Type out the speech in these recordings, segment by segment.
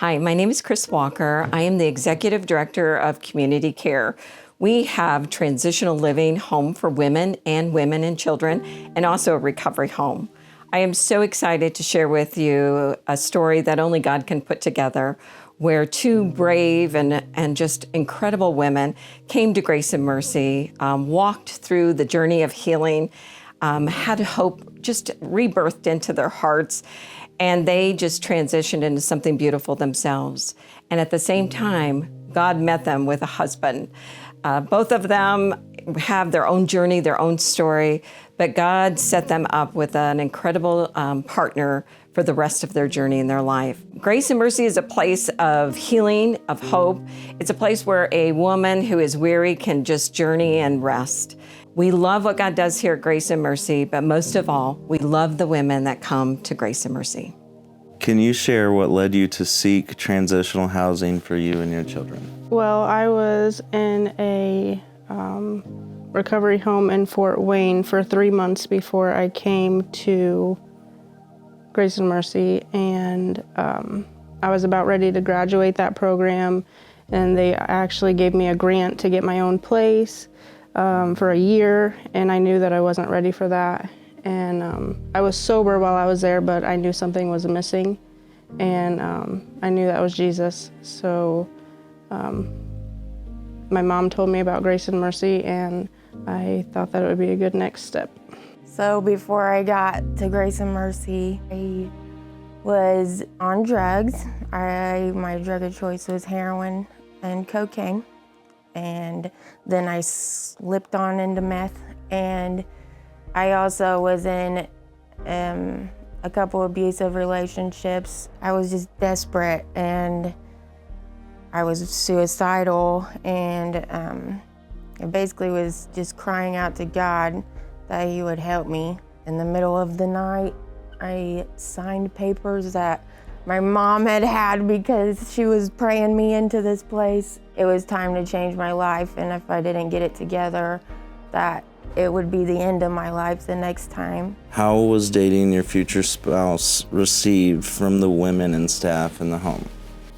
Hi, my name is Chris Walker. I am the Executive Director of Community Care. We have transitional living home for women and children, and also a recovery home. I am so excited to share with you a story that only God can put together, where two brave and just incredible women came to Grace and Mercy, walked through the journey of healing, had hope just rebirthed into their hearts, and they just transitioned into something beautiful themselves. And at the same time, God met them with a husband. Both of them have their own journey, their own story, but God set them up with an incredible partner for the rest of their journey in their life. Grace and Mercy is a place of healing, of hope. It's a place where a woman who is weary can just journey and rest. We love what God does here at Grace and Mercy, but most of all, we love the women that come to Grace and Mercy. Can you share what led you to seek transitional housing for you and your children? Well, I was in a recovery home in Fort Wayne for 3 months before I came to Grace and Mercy, and I was about ready to graduate that program, and they actually gave me a grant to get my own place for a year, and I knew that I wasn't ready for that. And I was sober while I was there, but I knew something was missing, and I knew that was Jesus. So my mom told me about Grace and Mercy, and I thought that it would be a good next step. So before I got to Grace and Mercy, I was on drugs. My drug of choice was heroin and cocaine. And then I slipped on into meth. And I also was in a couple abusive relationships. I was just desperate, and I was suicidal, and I basically was just crying out to God that He would help me. In the middle of the night, I signed papers that my mom had because she was praying me into this place. It was time to change my life, and if I didn't get it together, that it would be the end of my life the next time. How was dating your future spouse received from the women and staff in the home?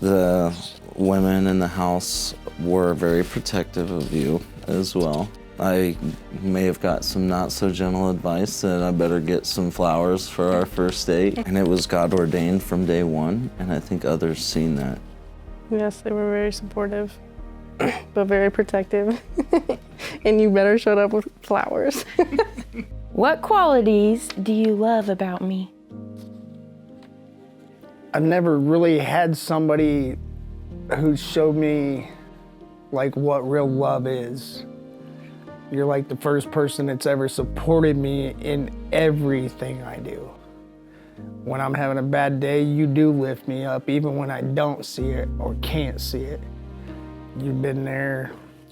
The women in the house were very protective of you as well. I may have got some not so gentle advice that I better get some flowers for our first date. And it was God ordained from day one, and I think others seen that. Yes, they were very supportive, but very protective. And you better shut up with flowers. What qualities do you love about me? I've never really had somebody who showed me like what real love is. You're like the first person that's ever supported me in everything I do. When I'm having a bad day, you do lift me up, even when I don't see it or can't see it. You've been there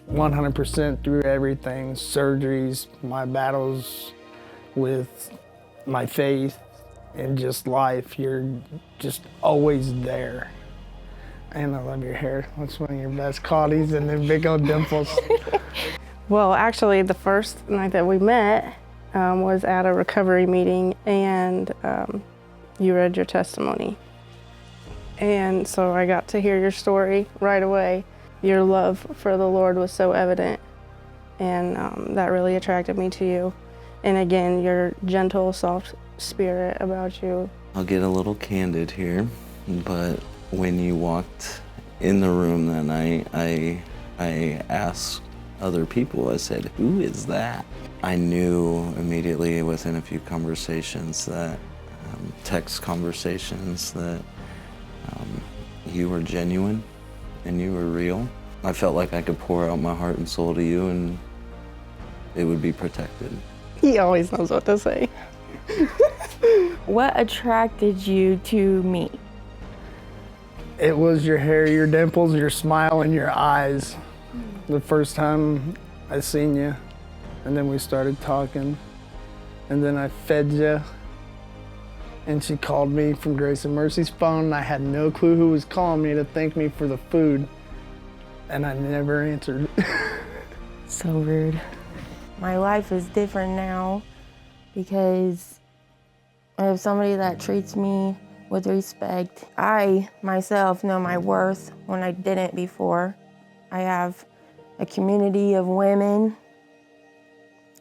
100% through everything, surgeries, my battles with my faith, and just life. You're just always there. And I love your hair. That's one of your best qualities, and then big old dimples. Well, actually, the first night that we met was at a recovery meeting, and you read your testimony. And so I got to hear your story right away. Your love for the Lord was so evident, and that really attracted me to you. And again, your gentle, soft spirit about you. I'll get a little candid here, but when you walked in the room that night, I asked other people, I said, "Who is that?" I knew immediately within a few conversations that, text conversations, that you were genuine and you were real. I felt like I could pour out my heart and soul to you and it would be protected. He always knows what to say. What attracted you to me? It was your hair, your dimples, your smile, and your eyes. The first time I seen you, and then we started talking, and then I fed you, and she called me from Grace and Mercy's phone, and I had no clue who was calling me to thank me for the food, and I never answered. So rude. My life is different now because I have somebody that treats me with respect. I myself know my worth when I didn't before. I have a community of women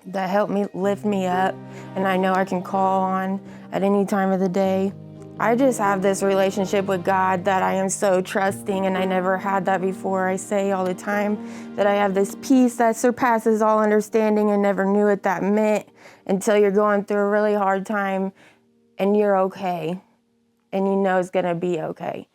that help me lift me up, and I know I can call on at any time of the day. I just have this relationship with God that I am so trusting, and I never had that before. I say all the time that I have this peace that surpasses all understanding, and never knew what that meant until you're going through a really hard time and you're okay, and you know it's gonna be okay.